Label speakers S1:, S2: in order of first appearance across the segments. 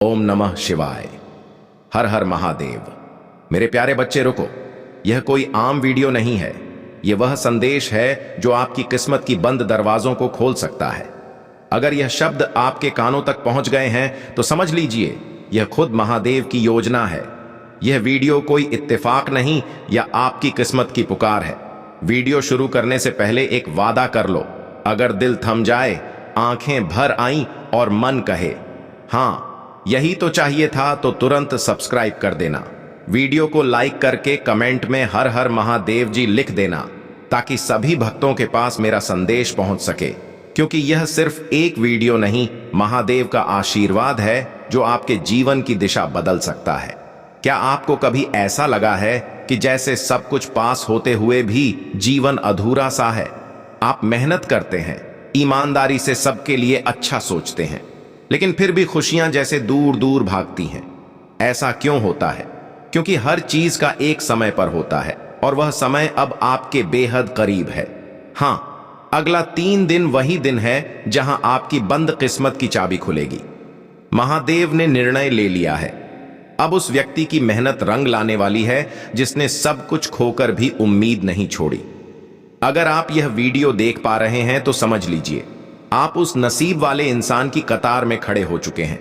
S1: ओम नमः शिवाय। हर हर महादेव। मेरे प्यारे बच्चे रुको, यह कोई आम वीडियो नहीं है। यह वह संदेश है जो आपकी किस्मत की बंद दरवाजों को खोल सकता है। अगर यह शब्द आपके कानों तक पहुंच गए हैं तो समझ लीजिए यह खुद महादेव की योजना है। यह वीडियो कोई इत्तेफाक नहीं या आपकी किस्मत की पुकार है। वीडियो शुरू करने से पहले एक वादा कर लो, अगर दिल थम जाए, आंखें भर आईं और मन कहे हाँ यही तो चाहिए था, तो तुरंत सब्सक्राइब कर देना। वीडियो को लाइक करके कमेंट में हर हर महादेव जी लिख देना, ताकि सभी भक्तों के पास मेरा संदेश पहुंच सके। क्योंकि यह सिर्फ एक वीडियो नहीं, महादेव का आशीर्वाद है जो आपके जीवन की दिशा बदल सकता है। क्या आपको कभी ऐसा लगा है कि जैसे सब कुछ पास होते हुए भी जीवन अधूरा सा है? आप मेहनत करते हैं, ईमानदारी से सबके लिए अच्छा सोचते हैं, लेकिन फिर भी खुशियां जैसे दूर दूर भागती हैं। ऐसा क्यों होता है? क्योंकि हर चीज का एक समय पर होता है और वह समय अब आपके बेहद करीब है। हां, अगला 3 दिन वही दिन है जहां आपकी बंद किस्मत की चाबी खुलेगी। महादेव ने निर्णय ले लिया है। अब उस व्यक्ति की मेहनत रंग लाने वाली है जिसने सब कुछ खोकर भी उम्मीद नहीं छोड़ी। अगर आप यह वीडियो देख पा रहे हैं तो समझ लीजिए आप उस नसीब वाले इंसान की कतार में खड़े हो चुके हैं।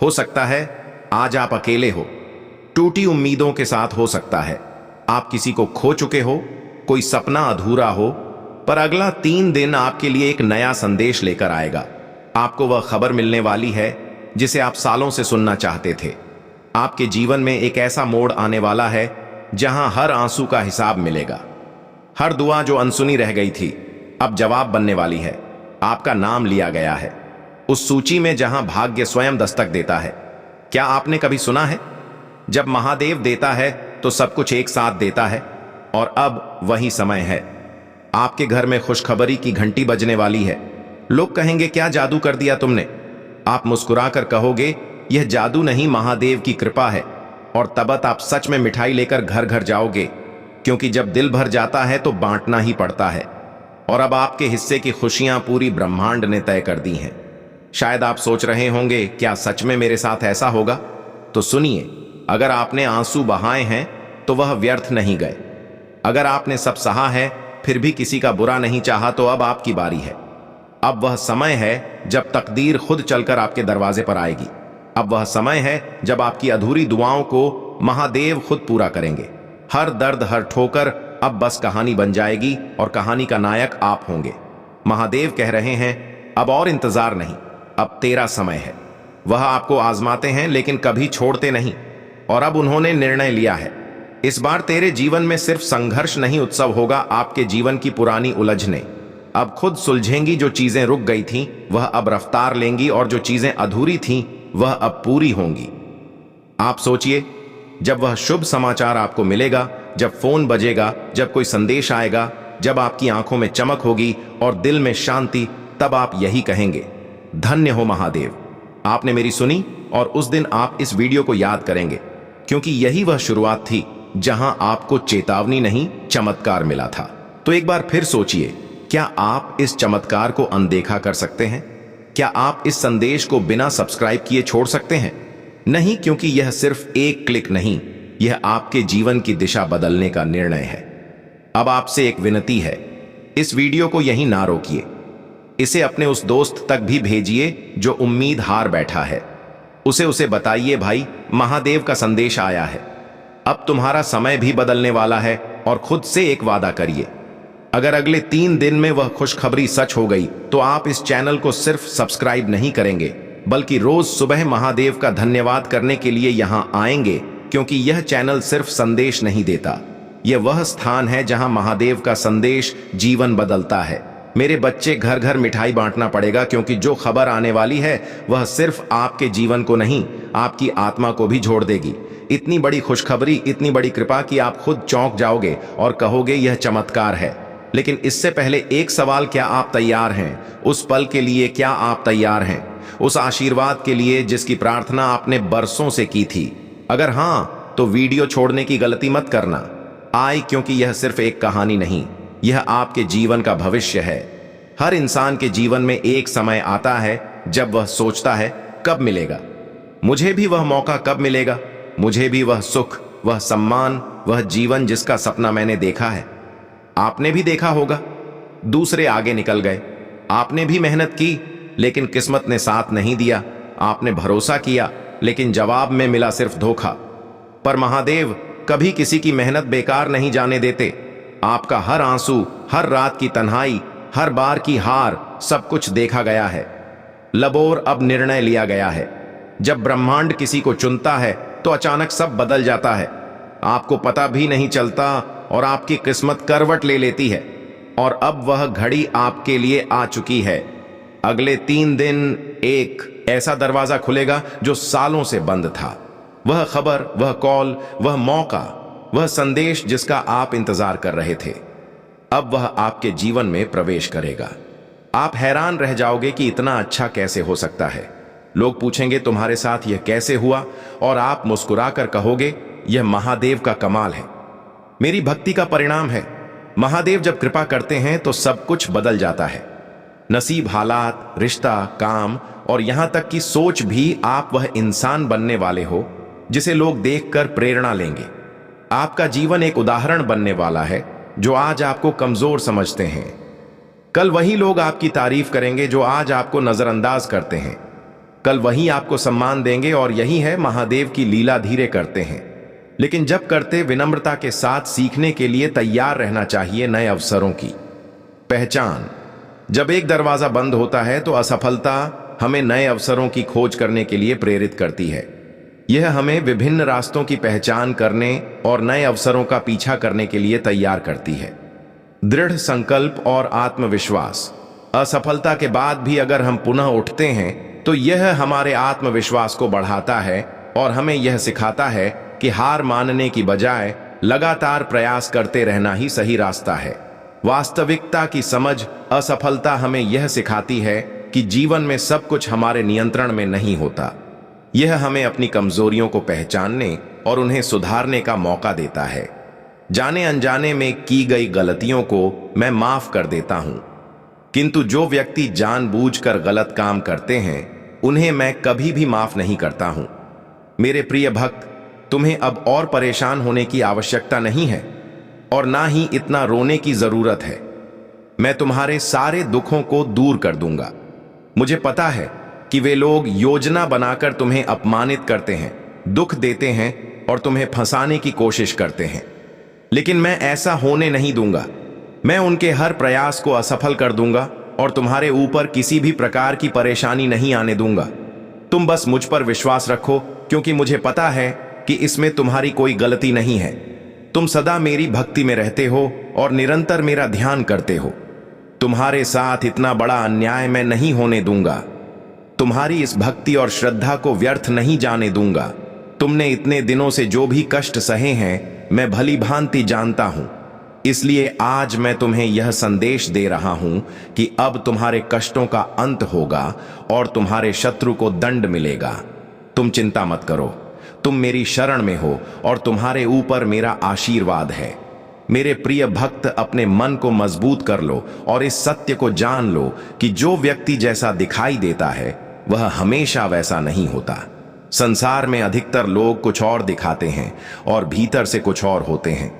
S1: हो सकता है आज आप अकेले हो, टूटी उम्मीदों के साथ। हो सकता है आप किसी को खो चुके हो, कोई सपना अधूरा हो। पर अगला 3 दिन आपके लिए एक नया संदेश लेकर आएगा। आपको वह खबर मिलने वाली है जिसे आप सालों से सुनना चाहते थे। आपके जीवन में एक ऐसा मोड़ आने वाला है जहां हर आंसू का हिसाब मिलेगा। हर दुआ जो अनसुनी रह गई थी अब जवाब बनने वाली है। आपका नाम लिया गया है उस सूची में जहां भाग्य स्वयं दस्तक देता है। क्या आपने कभी सुना है, जब महादेव देता है तो सब कुछ एक साथ देता है? और अब वही समय है। आपके घर में खुशखबरी की घंटी बजने वाली है। लोग कहेंगे, क्या जादू कर दिया तुमने? आप मुस्कुराकर कहोगे, यह जादू नहीं, महादेव की कृपा है। और तबत आप सच में मिठाई लेकर घर घर जाओगे, क्योंकि जब दिल भर जाता है तो बांटना ही पड़ता है। और अब आपके हिस्से की खुशियां पूरी ब्रह्मांड ने तय कर दी हैं। शायद आप सोच रहे होंगे, क्या सच में मेरे साथ ऐसा होगा? तो सुनिए, अगर आपने आंसू बहाए हैं तो वह व्यर्थ नहीं गए। अगर आपने सब सहा है फिर भी किसी का बुरा नहीं चाहा, तो अब आपकी बारी है। अब वह समय है जब तकदीर खुद चलकर आपके दरवाजे पर आएगी। अब वह समय है जब आपकी अधूरी दुआओं को महादेव खुद पूरा करेंगे। हर दर्द, हर ठोकर अब बस कहानी बन जाएगी और कहानी का नायक आप होंगे। महादेव कह रहे हैं, अब और इंतजार नहीं, अब तेरा समय है। वह आपको आजमाते हैं लेकिन कभी छोड़ते नहीं। और अब उन्होंने निर्णय लिया है, इस बार तेरे जीवन में सिर्फ संघर्ष नहीं, उत्सव होगा। आपके जीवन की पुरानी उलझने अब खुद सुलझेंगी। जो चीजें रुक गई थीं वह अब रफ्तार लेंगी, और जो चीजें अधूरी थीं वह अब पूरी होंगी। आप सोचिए, जब वह शुभ समाचार आपको मिलेगा, जब फोन बजेगा, जब कोई संदेश आएगा, जब आपकी आंखों में चमक होगी और दिल में शांति, तब आप यही कहेंगे, धन्य हो महादेव, आपने मेरी सुनी। और उस दिन आप इस वीडियो को याद करेंगे, क्योंकि यही वह शुरुआत थी जहां आपको चेतावनी नहीं, चमत्कार मिला था। तो एक बार फिर सोचिए, क्या आप इस चमत्कार को अनदेखा कर सकते हैं? क्या आप इस संदेश को बिना सब्सक्राइब किए छोड़ सकते हैं? नहीं, क्योंकि यह सिर्फ एक क्लिक नहीं, यह आपके जीवन की दिशा बदलने का निर्णय है। अब आपसे एक विनती है, इस वीडियो को यहीं ना रोकिए। इसे अपने उस दोस्त तक भी भेजिए जो उम्मीद हार बैठा है। उसे बताइए, भाई, महादेव का संदेश आया है। अब तुम्हारा समय भी बदलने वाला है। और खुद से एक वादा करिए, अगर अगले 3 दिन में वह खुशखबरी सच हो गई तो आप इस चैनल को सिर्फ सब्सक्राइब नहीं करेंगे, बल्कि रोज सुबह महादेव का धन्यवाद करने के लिए यहां आएंगे। क्योंकि यह चैनल सिर्फ संदेश नहीं देता, यह वह स्थान है जहां महादेव का संदेश जीवन बदलता है। मेरे बच्चे, घर घर मिठाई बांटना पड़ेगा, क्योंकि जो खबर आने वाली है वह सिर्फ आपके जीवन को नहीं, आपकी आत्मा को भी जोड़ देगी। इतनी बड़ी खुशखबरी, इतनी बड़ी कृपा कि आप खुद चौंक जाओगे और कहोगे, यह चमत्कार है। लेकिन इससे पहले एक सवाल, क्या आप तैयार हैं? उस पल के लिए क्या आप तैयार हैं? उस आशीर्वाद के लिए जिसकी प्रार्थना आपने बरसों से की थी? अगर हां, तो वीडियो छोड़ने की गलती मत करना। क्योंकि यह सिर्फ एक कहानी नहीं, यह आपके जीवन का भविष्य है। हर इंसान के जीवन में एक समय आता है जब वह सोचता है, कब मिलेगा, मुझे भी वह मौका कब मिलेगा? मुझे भी वह सुख, वह सम्मान, वह जीवन जिसका सपना मैंने देखा है। आपने भी देखा होगा। दूसरे आगे निकल गए। आपने भी मेहनत की, लेकिन किस्मत ने साथ नहीं दिया। आपने भरोसा किया, लेकिन जवाब में मिला सिर्फ धोखा। पर महादेव कभी किसी की मेहनत बेकार नहीं जाने देते। आपका हर आंसू, हर रात की तन्हाई, हर बार की हार, सब कुछ देखा गया है। लबोर अब निर्णय लिया गया है। जब ब्रह्मांड किसी को चुनता है तो अचानक सब बदल जाता है। आपको पता भी नहीं चलता और आपकी किस्मत करवट ले लेती है। और अब वह घड़ी आपके लिए आ चुकी है। अगले 3 दिन एक ऐसा दरवाजा खुलेगा जो सालों से बंद था। वह खबर, वह कॉल, वह मौका, वह संदेश जिसका आप इंतजार कर रहे थे, अब वह आपके जीवन में प्रवेश करेगा। आप हैरान रह जाओगे कि इतना अच्छा कैसे हो सकता है। लोग पूछेंगे तुम्हारे साथ यह कैसे हुआ, और आप मुस्कुराकर कहोगे यह महादेव का कमाल है, मेरी भक्ति का परिणाम है। महादेव जब कृपा करते हैं तो सब कुछ बदल जाता है। नसीब, हालात, रिश्ता, काम और यहां तक कि सोच भी। आप वह इंसान बनने वाले हो जिसे लोग देखकर प्रेरणा लेंगे। आपका जीवन एक उदाहरण बनने वाला है। जो आज आपको कमजोर समझते हैं, कल वही लोग आपकी तारीफ करेंगे जो आज आपको नजरअंदाज करते हैं। कल वही आपको सम्मान देंगे, और यही है महादेव की लीला। धीरे करते हैं, लेकिन जब करते विनम्रता के साथ सीखने के लिए तैयार रहना चाहिए नए अवसरों की पहचान। जब एक दरवाजा बंद होता है तो असफलता हमें नए अवसरों की खोज करने के लिए प्रेरित करती है। यह हमें विभिन्न रास्तों की पहचान करने और नए अवसरों का पीछा करने के लिए तैयार करती है। दृढ़ संकल्प और आत्मविश्वास। असफलता के बाद भी अगर हम पुनः उठते हैं तो यह हमारे आत्मविश्वास को बढ़ाता है और हमें यह सिखाता है कि हार मानने की बजाय लगातार प्रयास करते रहना ही सही रास्ता है। वास्तविकता की समझ। असफलता हमें यह सिखाती है कि जीवन में सब कुछ हमारे नियंत्रण में नहीं होता। यह हमें अपनी कमजोरियों को पहचानने और उन्हें सुधारने का मौका देता है। जाने अनजाने में की गई गलतियों को मैं माफ कर देता हूं, किंतु जो व्यक्ति जानबूझकर गलत काम करते हैं उन्हें मैं कभी भी माफ नहीं करता हूं। मेरे प्रिय भक्त, तुम्हें अब और परेशान होने की आवश्यकता नहीं है और ना ही इतना रोने की जरूरत है। मैं तुम्हारे सारे दुखों को दूर कर दूंगा। मुझे पता है कि वे लोग योजना बनाकर तुम्हें अपमानित करते हैं, दुख देते हैं और तुम्हें फंसाने की कोशिश करते हैं, लेकिन मैं ऐसा होने नहीं दूंगा। मैं उनके हर प्रयास को असफल कर दूंगा और तुम्हारे ऊपर किसी भी प्रकार की परेशानी नहीं आने दूंगा। तुम बस मुझ पर विश्वास रखो, क्योंकि मुझे पता है कि इसमें तुम्हारी कोई गलती नहीं है। तुम सदा मेरी भक्ति में रहते हो और निरंतर मेरा ध्यान करते हो। तुम्हारे साथ इतना बड़ा अन्याय मैं नहीं होने दूंगा। तुम्हारी इस भक्ति और श्रद्धा को व्यर्थ नहीं जाने दूंगा। तुमने इतने दिनों से जो भी कष्ट सहे हैं मैं भली भांति जानता हूं। इसलिए आज मैं तुम्हें यह संदेश दे रहा हूं कि अब तुम्हारे कष्टों का अंत होगा और तुम्हारे शत्रु को दंड मिलेगा। तुम चिंता मत करो, तुम मेरी शरण में हो और तुम्हारे ऊपर मेरा आशीर्वाद है। मेरे प्रिय भक्त, अपने मन को मजबूत कर लो और इस सत्य को जान लो कि जो व्यक्ति जैसा दिखाई देता है वह हमेशा वैसा नहीं होता। संसार में अधिकतर लोग कुछ और दिखाते हैं और भीतर से कुछ और होते हैं।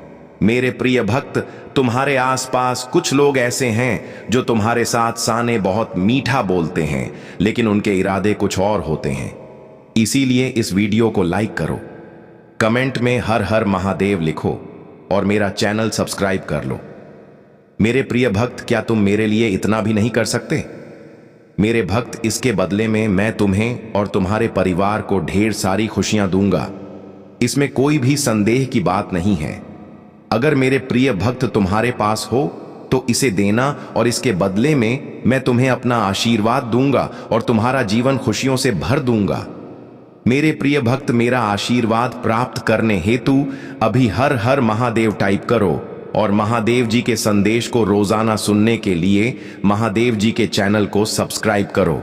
S1: मेरे प्रिय भक्त, तुम्हारे आसपास कुछ लोग ऐसे हैं जो तुम्हारे साथ साने बहुत मीठा बोलते हैं, लेकिन उनके इरादे कुछ और होते हैं। इसीलिए इस वीडियो को लाइक करो, कमेंट में हर हर महादेव लिखो और मेरा चैनल सब्सक्राइब कर लो। मेरे प्रिय भक्त, क्या तुम मेरे लिए इतना भी नहीं कर सकते? मेरे भक्त, इसके बदले में मैं तुम्हें और तुम्हारे परिवार को ढेर सारी खुशियां दूंगा। इसमें कोई भी संदेह की बात नहीं है। अगर मेरे प्रिय भक्त तुम्हारे पास हो तो इसे देना और इसके बदले में मैं तुम्हें अपना आशीर्वाद दूंगा और तुम्हारा जीवन खुशियों से भर दूंगा। मेरे प्रिय भक्त, मेरा आशीर्वाद प्राप्त करने हेतु अभी हर हर महादेव टाइप करो और महादेव जी के संदेश को रोजाना सुनने के लिए महादेव जी के चैनल को सब्सक्राइब करो।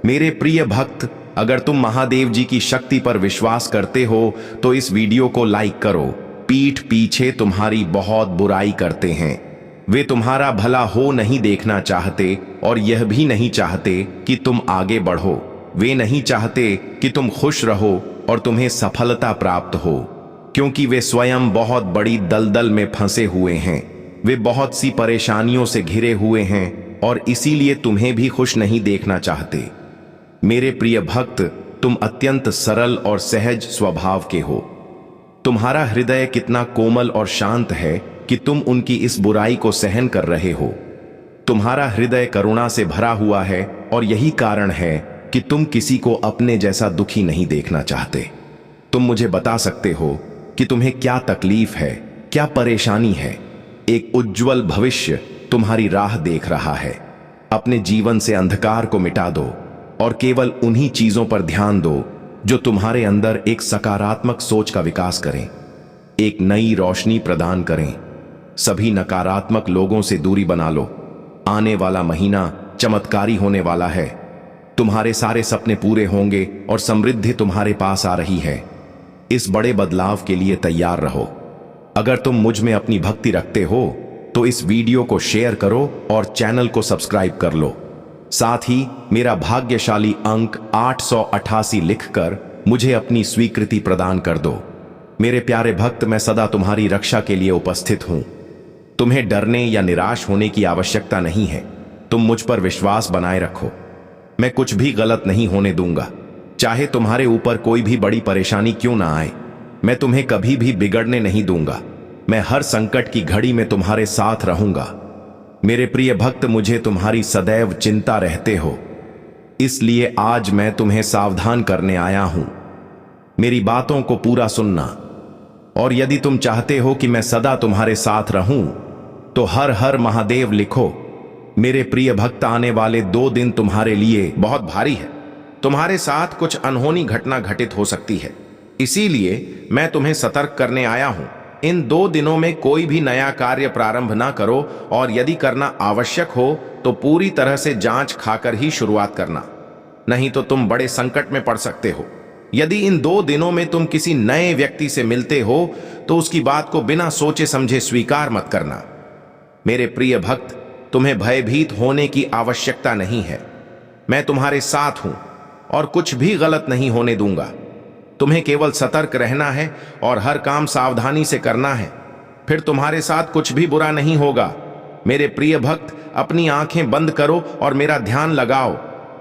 S1: मेरे प्रिय भक्त, अगर तुम महादेव जी की शक्ति पर विश्वास करते हो तो इस वीडियो को लाइक करो। पीठ पीछे तुम्हारी बहुत बुराई करते हैं, वे तुम्हारा भला हो नहीं देखना चाहते और यह भी नहीं चाहते कि तुम आगे बढ़ो। वे नहीं चाहते कि तुम खुश रहो और तुम्हें सफलता प्राप्त हो, क्योंकि वे स्वयं बहुत बड़ी दलदल में फंसे हुए हैं। वे बहुत सी परेशानियों से घिरे हुए हैं और इसीलिए तुम्हें भी खुश नहीं देखना चाहते। मेरे प्रिय भक्त, तुम अत्यंत सरल और सहज स्वभाव के हो। तुम्हारा हृदय कितना कोमल और शांत है कि तुम उनकी इस बुराई को सहन कर रहे हो। तुम्हारा हृदय करुणा से भरा हुआ है और यही कारण है कि तुम किसी को अपने जैसा दुखी नहीं देखना चाहते। तुम मुझे बता सकते हो कि तुम्हें क्या तकलीफ है, क्या परेशानी है। एक उज्जवल भविष्य तुम्हारी राह देख रहा है। अपने जीवन से अंधकार को मिटा दो और केवल उन्हीं चीजों पर ध्यान दो जो तुम्हारे अंदर एक सकारात्मक सोच का विकास करें, एक नई रोशनी प्रदान करें। सभी नकारात्मक लोगों से दूरी बना लो। आने वाला महीना चमत्कारी होने वाला है। तुम्हारे सारे सपने पूरे होंगे और समृद्धि तुम्हारे पास आ रही है। इस बड़े बदलाव के लिए तैयार रहो। अगर तुम मुझ में अपनी भक्ति रखते हो तो इस वीडियो को शेयर करो और चैनल को सब्सक्राइब कर लो। साथ ही मेरा भाग्यशाली अंक 888 लिखकर मुझे अपनी स्वीकृति प्रदान कर दो। मेरे प्यारे भक्त, मैं सदा तुम्हारी रक्षा के लिए उपस्थित हूं। तुम्हें डरने या निराश होने की आवश्यकता नहीं है। तुम मुझ पर विश्वास बनाए रखो। मैं कुछ भी गलत नहीं होने दूंगा। चाहे तुम्हारे ऊपर कोई भी बड़ी परेशानी क्यों ना आए, मैं तुम्हें कभी भी बिगड़ने नहीं दूंगा। मैं हर संकट की घड़ी में तुम्हारे साथ रहूंगा। मेरे प्रिय भक्त, मुझे तुम्हारी सदैव चिंता रहते हो, इसलिए आज मैं तुम्हें सावधान करने आया हूं। मेरी बातों को पूरा सुनना, और यदि तुम चाहते हो कि मैं सदा तुम्हारे साथ रहूं तो हर हर महादेव लिखो। मेरे प्रिय भक्त, आने वाले 2 दिन तुम्हारे लिए बहुत भारी है। तुम्हारे साथ कुछ अनहोनी घटना घटित हो सकती है, इसीलिए मैं तुम्हें सतर्क करने आया हूं। इन 2 दिनों में कोई भी नया कार्य प्रारंभ ना करो, और यदि करना आवश्यक हो तो पूरी तरह से जांच खाकर ही शुरुआत करना, नहीं तो तुम बड़े संकट में पड़ सकते हो। यदि इन 2 दिनों में तुम किसी नए व्यक्ति से मिलते हो तो उसकी बात को बिना सोचे समझे स्वीकार मत करना। मेरे प्रिय भक्त, तुम्हें भयभीत होने की आवश्यकता नहीं है। मैं तुम्हारे साथ हूं और कुछ भी गलत नहीं होने दूंगा। तुम्हें केवल सतर्क रहना है और हर काम सावधानी से करना है, फिर तुम्हारे साथ कुछ भी बुरा नहीं होगा। मेरे प्रिय भक्त, अपनी आंखें बंद करो और मेरा ध्यान लगाओ।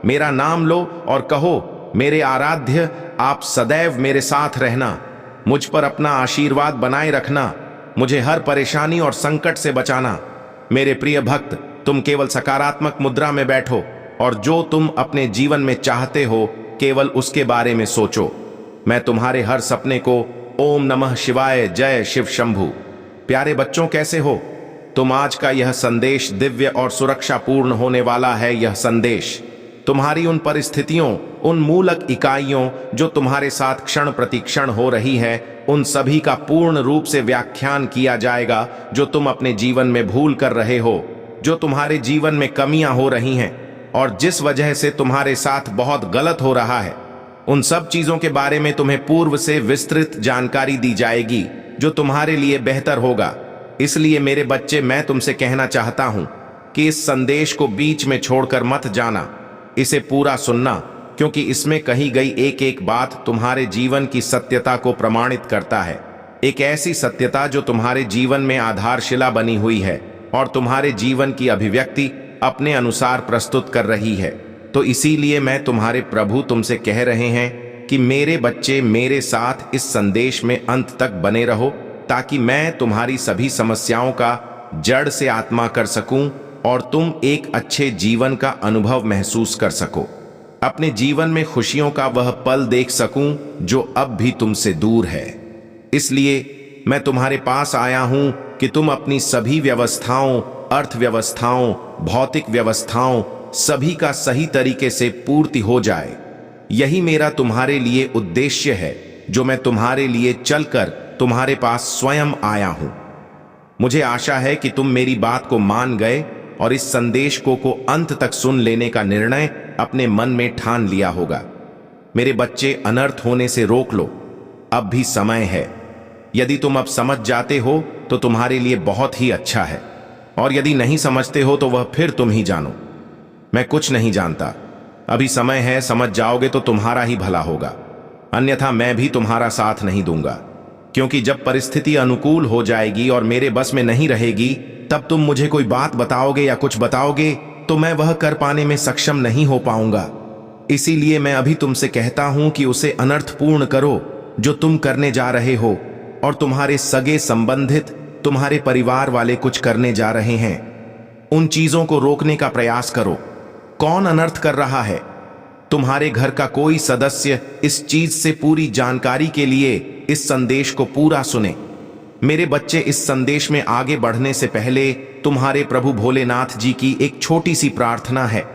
S1: मेरा नाम लो और कहो, मेरे आराध्य, आप सदैव मेरे साथ रहना। मुझ पर अपना आशीर्वाद बनाए रखना। मुझे हर परेशानी और संकट से बचाना। मेरे प्रिय भक्त, तुम केवल सकारात्मक मुद्रा में बैठो और जो तुम अपने जीवन में चाहते हो केवल उसके बारे में सोचो। मैं तुम्हारे हर सपने को ओम नमः शिवाय, जय शिव शंभु। प्यारे बच्चों, कैसे हो तुम? आज का यह संदेश दिव्य और सुरक्षापूर्ण होने वाला है। यह संदेश तुम्हारी उन परिस्थितियों, उन मूलक इकाइयों जो तुम्हारे साथ क्षण प्रतिक्षण हो रही है, उन सभी का पूर्ण रूप से व्याख्यान किया जाएगा जो तुम अपने जीवन में भूल कर रहे हो, जो तुम्हारे जीवन में कमियां हो रही हैं और जिस वजह से तुम्हारे साथ बहुत गलत हो रहा है। उन सब चीजों के बारे में तुम्हें पूर्व से विस्तृत जानकारी दी जाएगी जो तुम्हारे लिए बेहतर होगा। इसलिए मेरे बच्चे, मैं तुमसे कहना चाहता हूं कि इस संदेश को बीच में छोड़कर मत जाना। इसे पूरा सुनना, क्योंकि इसमें कही गई एक एक बात तुम्हारे जीवन की सत्यता को प्रमाणित करता है। एक ऐसी सत्यता जो तुम्हारे जीवन में आधारशिला बनी हुई है और तुम्हारे जीवन की अभिव्यक्ति अपने अनुसार प्रस्तुत कर रही है। तो इसीलिए मैं तुम्हारे प्रभु तुमसे कह रहे हैं कि मेरे बच्चे, मेरे साथ इस संदेश में अंत तक बने रहो, ताकि मैं तुम्हारी सभी समस्याओं का जड़ से आत्मा कर सकूं और तुम एक अच्छे जीवन का अनुभव महसूस कर सको। अपने जीवन में खुशियों का वह पल देख सकूं जो अब भी तुमसे दूर है। इसलिए मैं तुम्हारे पास आया हूं कि तुम अपनी सभी व्यवस्थाओं, अर्थव्यवस्थाओं, भौतिक व्यवस्थाओं, सभी का सही तरीके से पूर्ति हो जाए। यही मेरा तुम्हारे लिए उद्देश्य है जो मैं तुम्हारे लिए चलकर तुम्हारे पास स्वयं आया हूं। मुझे आशा है कि तुम मेरी बात को मान गए और इस संदेश को अंत तक सुन लेने का निर्णय अपने मन में ठान लिया होगा। मेरे बच्चे, अनर्थ होने से रोक लो, अब भी समय है। यदि तुम अब समझ जाते हो तो तुम्हारे लिए बहुत ही अच्छा है, और यदि नहीं समझते हो तो वह फिर तुम ही जानो। मैं कुछ नहीं जानता, अभी समय है, समझ जाओगे तो तुम्हारा ही भला होगा, अन्यथा मैं भी तुम्हारा साथ नहीं दूंगा। क्योंकि जब परिस्थिति अनुकूल हो जाएगी और मेरे बस में नहीं रहेगी, तब तुम मुझे कोई बात बताओगे या कुछ बताओगे तो मैं वह कर पाने में सक्षम नहीं हो पाऊंगा। इसीलिए मैं अभी तुमसे कहता हूं कि उसे अनर्थपूर्ण करो जो तुम करने जा रहे हो, और तुम्हारे सगे संबंधित, तुम्हारे परिवार वाले कुछ करने जा रहे हैं। उन चीजों को रोकने का प्रयास करो। कौन अनर्थ कर रहा है? तुम्हारे घर का कोई सदस्य इस चीज से पूरी जानकारी के लिए इस संदेश को पूरा सुने। मेरे बच्चे, इस संदेश में आगे बढ़ने से पहले तुम्हारे प्रभु भोलेनाथ जी की एक छोटी सी प्रार्थना है।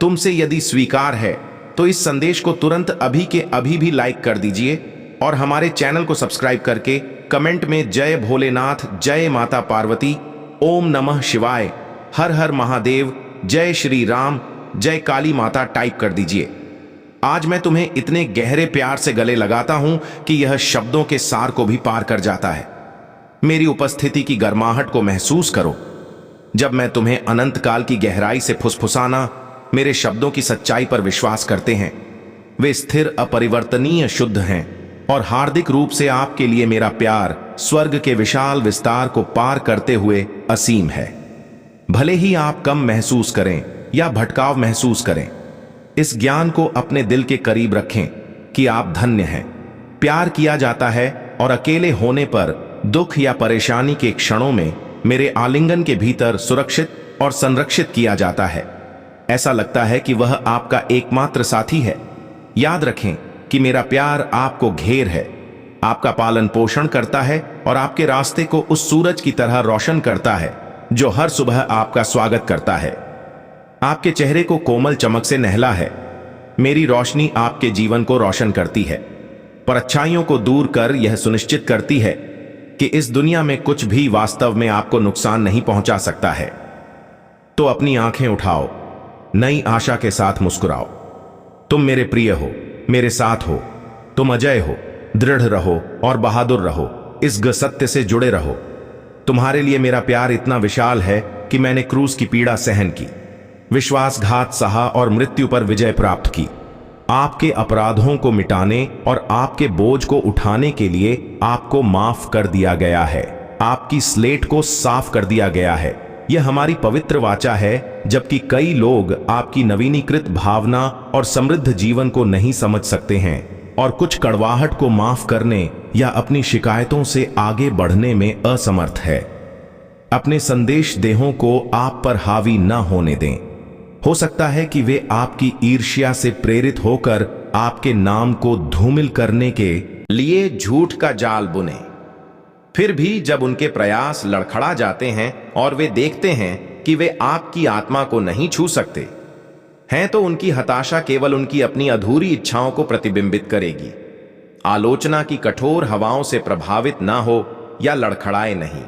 S1: तुमसे यदि स्वीकार है तो इस संदेश को तुरंत अभी के अभी भी लाइक कर दीजिए और हमारे चैनल को सब्सक्राइब करके कमेंट में जय भोलेनाथ, जय माता पार्वती, ओम नमः शिवाय, हर हर महादेव, जय श्री राम, जय काली माता टाइप कर दीजिए। आज मैं तुम्हें इतने गहरे प्यार से गले लगाता हूं कि यह शब्दों के सार को भी पार कर जाता है। मेरी उपस्थिति की गर्माहट को महसूस करो। जब मैं तुम्हें अनंत काल की गहराई से फुसफुसाना, मेरे शब्दों की सच्चाई पर विश्वास करते हैं। वे स्थिर, अपरिवर्तनीय, शुद्ध हैं और हार्दिक रूप से आपके लिए मेरा प्यार स्वर्ग के विशाल विस्तार को पार करते हुए असीम है। भले ही आप कम महसूस करें या भटकाव महसूस करें, इस ज्ञान को अपने दिल के करीब रखें कि आप धन्य हैं, प्यार किया जाता है और अकेले होने पर, दुख या परेशानी के क्षणों में मेरे आलिंगन के भीतर सुरक्षित और संरक्षित किया जाता है। ऐसा लगता है कि वह आपका एकमात्र साथी है। याद रखें कि मेरा प्यार आपको घेर है, आपका पालन पोषण करता है और आपके रास्ते को उस सूरज की तरह रोशन करता है जो हर सुबह आपका स्वागत करता है। आपके चेहरे को कोमल चमक से नहला है। मेरी रोशनी आपके जीवन को रोशन करती है, पर अच्छाइयों को दूर कर यह सुनिश्चित करती है कि इस दुनिया में कुछ भी वास्तव में आपको नुकसान नहीं पहुंचा सकता है। तो अपनी आंखें उठाओ, नई आशा के साथ मुस्कुराओ। तुम मेरे प्रिय हो, मेरे साथ हो, तुम अजय हो, दृढ़ रहो और बहादुर रहो, इस सत्य से जुड़े रहो। तुम्हारे लिए मेरा प्यार इतना विशाल है कि मैंने क्रूस की पीड़ा सहन की, विश्वासघात सहा और मृत्यु पर विजय प्राप्त की। आपके अपराधों को मिटाने और आपके बोझ को उठाने के लिए आपको माफ कर दिया गया है, आपकी स्लेट को साफ कर दिया गया है। यह हमारी पवित्र वाचा है, जबकि कई लोग आपकी नवीनीकृत भावना और समृद्ध जीवन को नहीं समझ सकते हैं और कुछ कड़वाहट को माफ करने या अपनी शिकायतों से आगे बढ़ने में असमर्थ है। अपने संदेश देहों को आप पर हावी न होने दें। हो सकता है कि वे आपकी ईर्ष्या से प्रेरित होकर आपके नाम को धूमिल करने के लिए झूठ का जाल बुने। फिर भी जब उनके प्रयास लड़खड़ा जाते हैं और वे देखते हैं कि वे आपकी आत्मा को नहीं छू सकते हैं, तो उनकी हताशा केवल उनकी अपनी अधूरी इच्छाओं को प्रतिबिंबित करेगी। आलोचना की कठोर हवाओं से प्रभावित ना हो या लड़खड़ाए नहीं।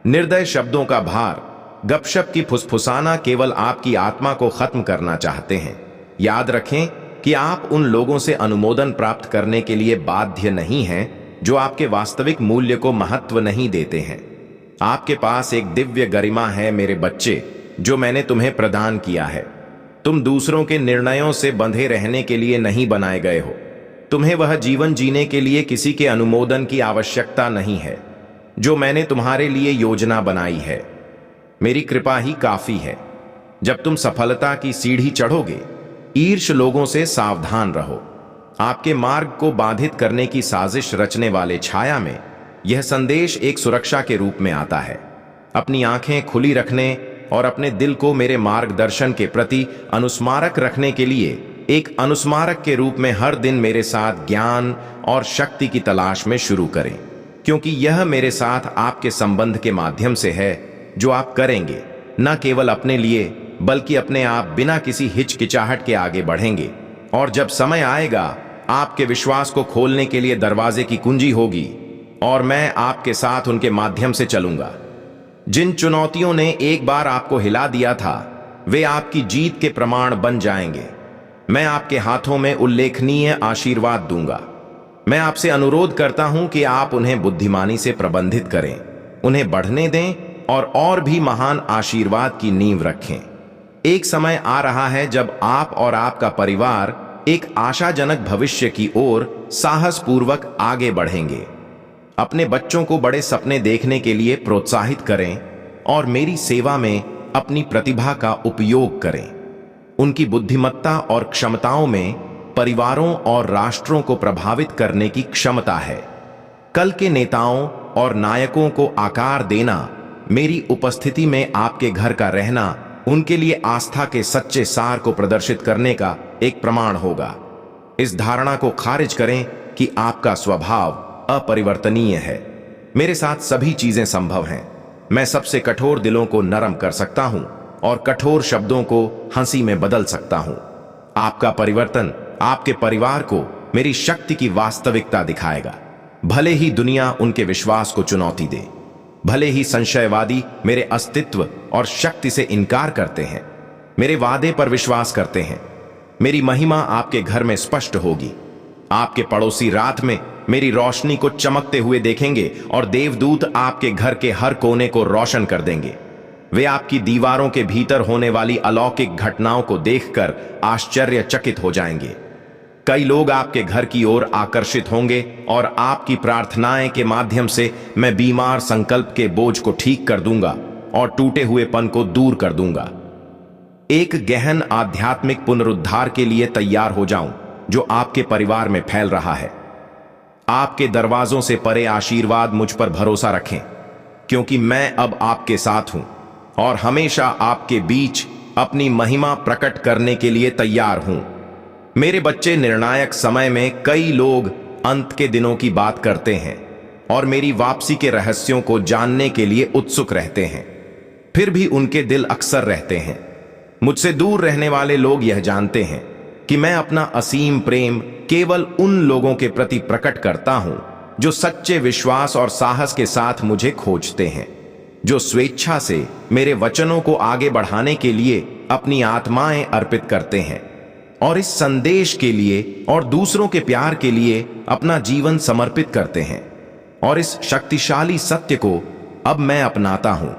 S1: निर्दय शब्दों का भार, गपशप की फुसफुसाना केवल आपकी आत्मा को खत्म करना चाहते हैं। याद रखें कि आप उन लोगों से अनुमोदन प्राप्त करने के लिए बाध्य नहीं हैं जो आपके वास्तविक मूल्य को महत्व नहीं देते हैं। आपके पास एक दिव्य गरिमा है मेरे बच्चे, जो मैंने तुम्हें प्रदान किया है। तुम दूसरों के निर्णयों से बंधे रहने के लिए नहीं बनाए गए हो। तुम्हें वह जीवन जीने के लिए किसी के अनुमोदन की आवश्यकता नहीं है जो मैंने तुम्हारे लिए योजना बनाई है। मेरी कृपा ही काफी है। जब तुम सफलता की सीढ़ी चढ़ोगे, ईर्ष्य लोगों से सावधान रहो। आपके मार्ग को बाधित करने की साजिश रचने वाले छाया में यह संदेश एक सुरक्षा के रूप में आता है। अपनी आंखें खुली रखने और अपने दिल को मेरे मार्गदर्शन के प्रति अनुस्मारक रखने के लिए एक अनुस्मारक के रूप में हर दिन मेरे साथ ज्ञान और शक्ति की तलाश में शुरू करें, क्योंकि यह मेरे साथ आपके संबंध के माध्यम से है जो आप करेंगे, न केवल अपने लिए बल्कि अपने आप बिना किसी हिचकिचाहट के आगे बढ़ेंगे। और जब समय आएगा, आपके विश्वास को खोलने के लिए दरवाजे की कुंजी होगी और मैं आपके साथ उनके माध्यम से चलूंगा। जिन चुनौतियों ने एक बार आपको हिला दिया था, वे आपकी जीत के प्रमाण बन जाएंगे। मैं आपके हाथों में उल्लेखनीय आशीर्वाद दूंगा। मैं आपसे अनुरोध करता हूं कि आप उन्हें बुद्धिमानी से प्रबंधित करें, उन्हें बढ़ने दें और भी महान आशीर्वाद की नींव रखें। एक समय आ रहा है जब आप और आपका परिवार एक आशाजनक भविष्य की ओर साहसपूर्वक आगे बढ़ेंगे। अपने बच्चों को बड़े सपने देखने के लिए प्रोत्साहित करें और मेरी सेवा में अपनी प्रतिभा का उपयोग करें। उनकी बुद्धिमत्ता और क्षमताओं में परिवारों और राष्ट्रों को प्रभावित करने की क्षमता है। कल के नेताओं और नायकों को आकार देना, मेरी उपस्थिति में आपके घर का रहना उनके लिए आस्था के सच्चे सार को प्रदर्शित करने का एक प्रमाण होगा। इस धारणा को खारिज करें कि आपका स्वभाव अपरिवर्तनीय है। मेरे साथ सभी चीजें संभव हैं। मैं सबसे कठोर दिलों को नरम कर सकता हूं और कठोर शब्दों को हंसी में बदल सकता हूं। आपका परिवर्तन आपके परिवार को मेरी शक्ति की वास्तविकता दिखाएगा। भले ही दुनिया उनके विश्वास को चुनौती दे, भले ही संशयवादी मेरे अस्तित्व और शक्ति से इनकार करते हैं, मेरे वादे पर विश्वास करते हैं। मेरी महिमा आपके घर में स्पष्ट होगी। आपके पड़ोसी रात में मेरी रोशनी को चमकते हुए देखेंगे और देवदूत आपके घर के हर कोने को रोशन कर देंगे। वे आपकी दीवारों के भीतर होने वाली अलौकिक घटनाओं को देखकर आश्चर्यचकित हो जाएंगे। कई लोग आपके घर की ओर आकर्षित होंगे और आपकी प्रार्थनाएं के माध्यम से मैं बीमार संकल्प के बोझ को ठीक कर दूंगा और टूटे हुए पन को दूर कर दूंगा। एक गहन आध्यात्मिक पुनरुद्धार के लिए तैयार हो जाऊं जो आपके परिवार में फैल रहा है। आपके दरवाजों से परे आशीर्वाद मुझ पर भरोसा रखें, क्योंकि मैं अब आपके साथ हूं और हमेशा आपके बीच अपनी महिमा प्रकट करने के लिए तैयार हूं। मेरे बच्चे, निर्णायक समय में कई लोग अंत के दिनों की बात करते हैं और मेरी वापसी के रहस्यों को जानने के लिए उत्सुक रहते हैं। फिर भी उनके दिल अक्सर रहते हैं। मुझसे दूर रहने वाले लोग यह जानते हैं कि मैं अपना असीम प्रेम केवल उन लोगों के प्रति प्रकट करता हूं जो सच्चे विश्वास और साहस के साथ मुझे खोजते हैं, जो स्वेच्छा से मेरे वचनों को आगे बढ़ाने के लिए अपनी आत्माएं अर्पित करते हैं और इस संदेश के लिए और दूसरों के प्यार के लिए अपना जीवन समर्पित करते हैं। और इस शक्तिशाली सत्य को अब मैं अपनाता हूं।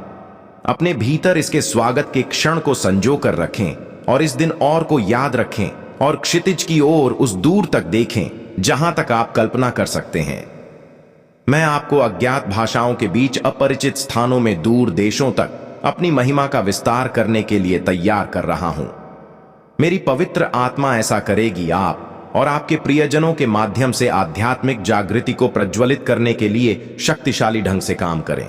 S1: अपने भीतर इसके स्वागत के क्षण को संजो कर रखें और इस दिन और को याद रखें और क्षितिज की ओर उस दूर तक देखें जहां तक आप कल्पना कर सकते हैं। मैं आपको अज्ञात भाषाओं के बीच अपरिचित स्थानों में दूर देशों तक अपनी महिमा का विस्तार करने के लिए तैयार कर रहा हूं। मेरी पवित्र आत्मा ऐसा करेगी। आप और आपके प्रियजनों के माध्यम से आध्यात्मिक जागृति को प्रज्वलित करने के लिए शक्तिशाली ढंग से काम करें।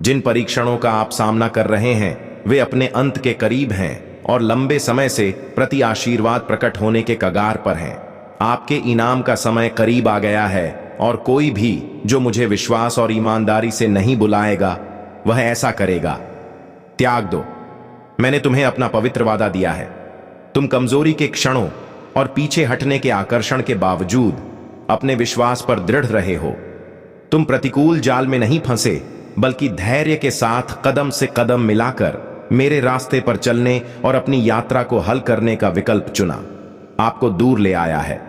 S1: जिन परीक्षणों का आप सामना कर रहे हैं वे अपने अंत के करीब हैं और लंबे समय से प्रति आशीर्वाद प्रकट होने के कगार पर हैं। आपके इनाम का समय करीब आ गया है और कोई भी जो मुझे विश्वास और ईमानदारी से नहीं बुलाएगा वह ऐसा करेगा। त्याग दो। मैंने तुम्हें अपना पवित्र वादा दिया है। तुम कमजोरी के क्षणों और पीछे हटने के आकर्षण के बावजूद अपने विश्वास पर दृढ़ रहे हो। तुम प्रतिकूल जाल में नहीं फंसे, बल्कि धैर्य के साथ कदम से कदम मिलाकर मेरे रास्ते पर चलने और अपनी यात्रा को हल करने का विकल्प चुना। आपको दूर ले आया है।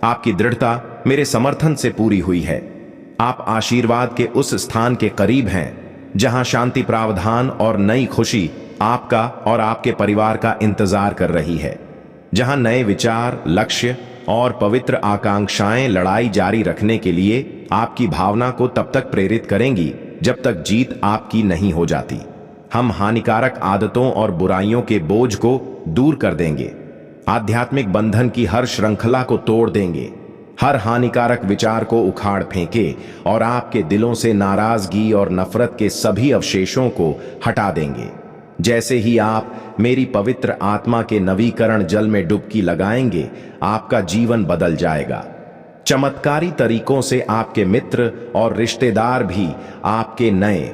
S1: आपकी दृढ़ता मेरे समर्थन से पूरी हुई है। आप आशीर्वाद के उस स्थान के करीब हैं जहां शांति, प्रावधान और नई खुशी आपका और आपके परिवार का इंतजार कर रही है, जहां नए विचार, लक्ष्य और पवित्र आकांक्षाएं लड़ाई जारी रखने के लिए आपकी भावना को तब तक प्रेरित करेंगी जब तक जीत आपकी नहीं हो जाती। हम हानिकारक आदतों और बुराइयों के बोझ को दूर कर देंगे, आध्यात्मिक बंधन की हर श्रृंखला को तोड़ देंगे, हर हानिकारक विचार को उखाड़ फेंके और आपके दिलों से नाराजगी और नफरत के सभी अवशेषों को हटा देंगे। जैसे ही आप मेरी पवित्र आत्मा के नवीकरण जल में डुबकी लगाएंगे, आपका जीवन बदल जाएगा। चमत्कारी तरीकों से आपके मित्र और रिश्तेदार भी आपके नए